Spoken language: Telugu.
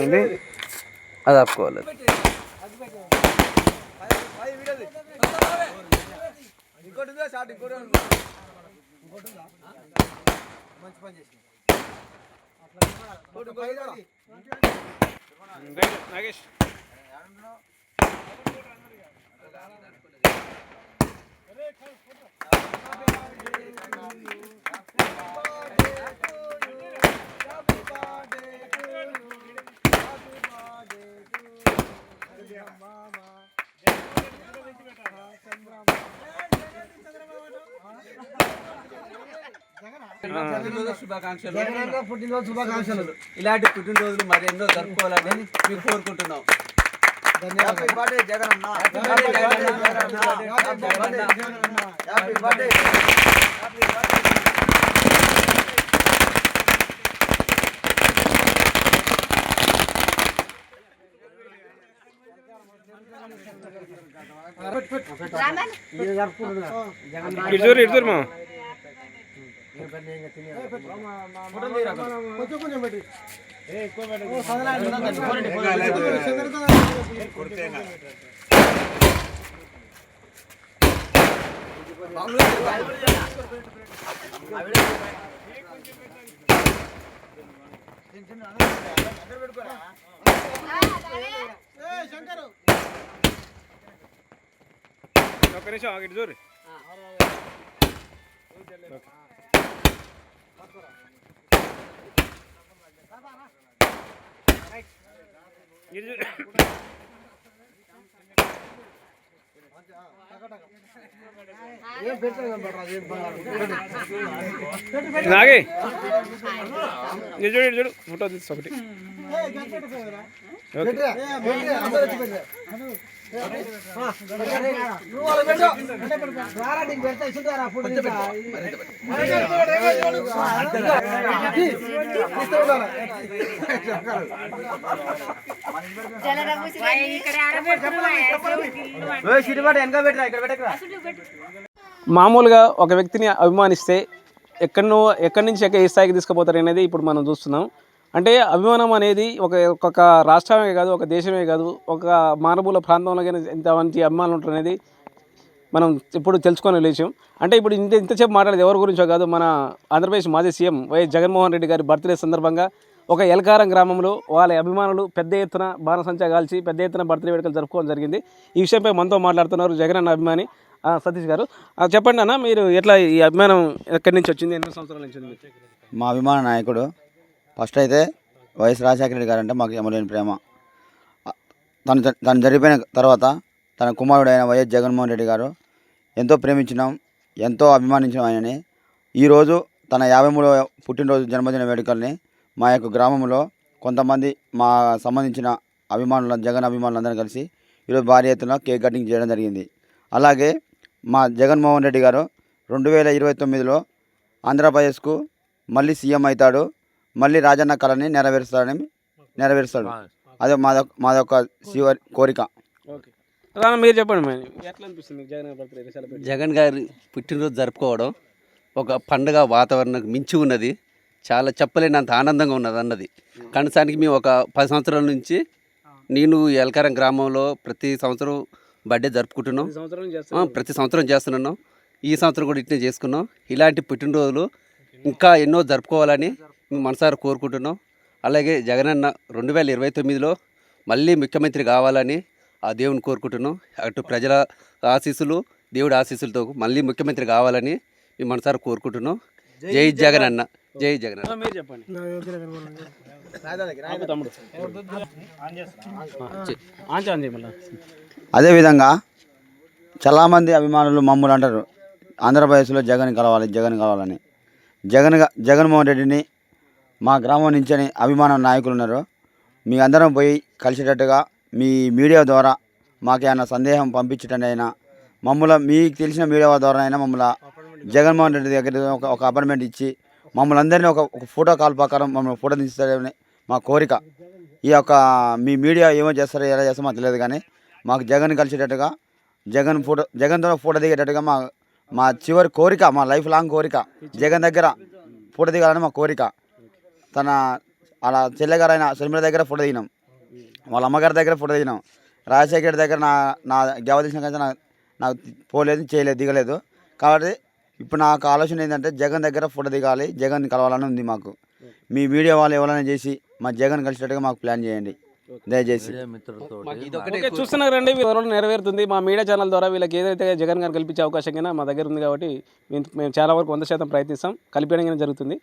ఇది అది ఆపుకోవాలి. నాగేష్ శుభాకాంక్షలు. ఇలాంటి పుట్టినరోజులు మరెన్నో జరుపుకోవాలని మేము కోరుకుంటున్నాం. ఇద్దరు మా ఒక్క నిమిషం ఆగిட்டு చూడు. నాగే చూడు చూడు ఫోటో తీసి ఒకటి మామూలుగా ఒక వ్యక్తిని అభిమానిస్తే ఎక్కడి నుంచి ఏ స్థాయికి తీసుకుపోతారు అనేది ఇప్పుడు మనం చూస్తున్నాం. అంటే అభిమానం అనేది ఒక రాష్ట్రమే కాదు, ఒక దేశమే కాదు, ఒక మారుమూల ప్రాంతంలో కానీ ఎంతమంది అభిమానులు ఉంటారు అనేది మనం ఇప్పుడు తెలుసుకునే విషయం. అంటే ఇప్పుడు ఇంతసేపు మాట్లాడేది ఎవరి గురించో కాదు, మన ఆంధ్రప్రదేశ్ మాజీ సీఎం వైఎస్ జగన్మోహన్ రెడ్డి గారి బర్త్డే సందర్భంగా ఒక ఎల్కారం గ్రామంలో వాళ్ళ అభిమానులు పెద్ద ఎత్తున బాణసంచా కాల్చి పెద్ద ఎత్తున బర్త్డే వేడుకలు జరుపుకోవడం జరిగింది. ఈ విషయంపై మనతో మాట్లాడుతున్నారు జగన్ అన్న అభిమాని సతీష్ గారు. చెప్పండి అన్న, మీరు ఎట్లా ఈ అభిమానం ఎక్కడి నుంచి వచ్చింది, ఎన్ని సంవత్సరాల నుంచి వచ్చింది? మా అభిమాన నాయకుడు ఫస్ట్ అయితే వైఎస్ రాజశేఖర రెడ్డి గారు అంటే మాకు ఎమలేని ప్రేమ. తను జరిగిపోయిన తర్వాత తన కుమారుడైన వైఎస్ జగన్మోహన్ రెడ్డి గారు ఎంతో ప్రేమించినాం, ఎంతో అభిమానించినాం ఆయనని. ఈరోజు తన 53వ పుట్టినరోజు జన్మదిన వేడుకల్ని మా యొక్క గ్రామంలో కొంతమంది మా సంబంధించిన అభిమానులు జగన్ అభిమానులందరూ కలిసి ఈరోజు భారీ ఎత్తున కేక్ కటింగ్ చేయడం జరిగింది. అలాగే మా జగన్మోహన్ రెడ్డి గారు 2029లో ఆంధ్రప్రదేశ్కు మళ్ళీ సీఎం అవుతాడు, మళ్ళీ రాజన్న కళని నెరవేరుస్తాడు. అదే మాదొక కోరిక. మీరు చెప్పండి, ఎట్లా అనిపిస్తుంది జగన్ గారి పుట్టినరోజు జరుపుకోవడం ఒక పండుగ వాతావరణం మించి ఉన్నది. చాలా చెప్పలేనంత ఆనందంగా ఉన్నది అన్నది. కనీసానికి మేము ఒక 10 సంవత్సరాల నుంచి నేను ఎల్కారం గ్రామంలో ప్రతి సంవత్సరం బర్త్డే జరుపుకుంటున్నాం, ప్రతి సంవత్సరం చేస్తున్నాం. ఈ సంవత్సరం కూడా ఇట్నే చేసుకున్నాం. ఇలాంటి పుట్టినరోజులు ఇంకా ఎన్నో జరుపుకోవాలని మేము మనసారా కోరుకుంటున్నాం. అలాగే జగనన్న 2029లో మళ్ళీ ముఖ్యమంత్రి కావాలని ఆ దేవుని కోరుకుంటున్నాం. అటు ప్రజల ఆశీస్సులు, దేవుడి ఆశీస్సులతో మళ్ళీ ముఖ్యమంత్రి కావాలని మేము మనసారా కోరుకుంటున్నాం. జై జగనన్న, జై జగనన్న. మీరు చెప్పండి. అదేవిధంగా చాలామంది అభిమానులు మమ్మల్ని అంటారు ఆంధ్రప్రదేశ్లో జగన్ కలవాలని. జగన్మోహన్ రెడ్డిని మా గ్రామం నుంచి అభిమాన నాయకులు ఉన్నారు. మీ అందరం పోయి కలిసేటట్టుగా మీ మీడియా ద్వారా మాకేమైనా సందేహం పంపించటండి అయినా మీకు తెలిసిన మీడియా ద్వారా అయినా మమ్మల్ని జగన్మోహన్ రెడ్డి దగ్గర ఒక అపాయింట్మెంట్ ఇచ్చి మమ్మల్ని అందరినీ ఒక ఫోటో కాల్ ప్రకారం మమ్మల్ని ఫోటో తీస్తారని మా కోరిక. ఈ యొక్క మీ మీడియా ఏమో చేస్తారో ఎలా చేస్తారో మాకు తెలియదు, కానీ మాకు జగన్ కలిసేటట్టుగా జగన్తో ఫోటో దిగేటట్టుగా మా చివరి కోరిక, మా లైఫ్ లాంగ్ కోరిక జగన్ దగ్గర ఫోటో దిగాలని మా కోరిక. తన అలా చెల్లెగారైన షర్మిల దగ్గర ఫోటో దిగినాం. వాళ్ళ అమ్మగారి దగ్గర ఫోటో దిగినాం. రాజశేఖర్ దగ్గర నా గెవ తీసిన కదా నాకు పోలేదు, చేయలేదు, దిగలేదు. కాబట్టి ఇప్పుడు నాకు ఆలోచన ఏంటంటే జగన్ దగ్గర ఫోటో దిగాలి, జగన్ కలవాలని ఉంది మాకు. మీ వీడియో వాళ్ళు ఎవరైనా చేసి మా జగన్ కలిసేటట్టుగా మాకు ప్లాన్ చేయండి దయచేసి. ఓకే, చూస్తున్నారండి, వీళ్ళ నెరవేరుతుంది. మా మీడియా ఛానల్ ద్వారా వీళ్ళకి ఏదైతే జగన్ గారు కల్పించే అవకాశం కన్నా మా దగ్గర ఉంది కాబట్టి మేము చాలా వరకు 100% ప్రయత్నిస్తాం, కలిపేయడం జరుగుతుంది.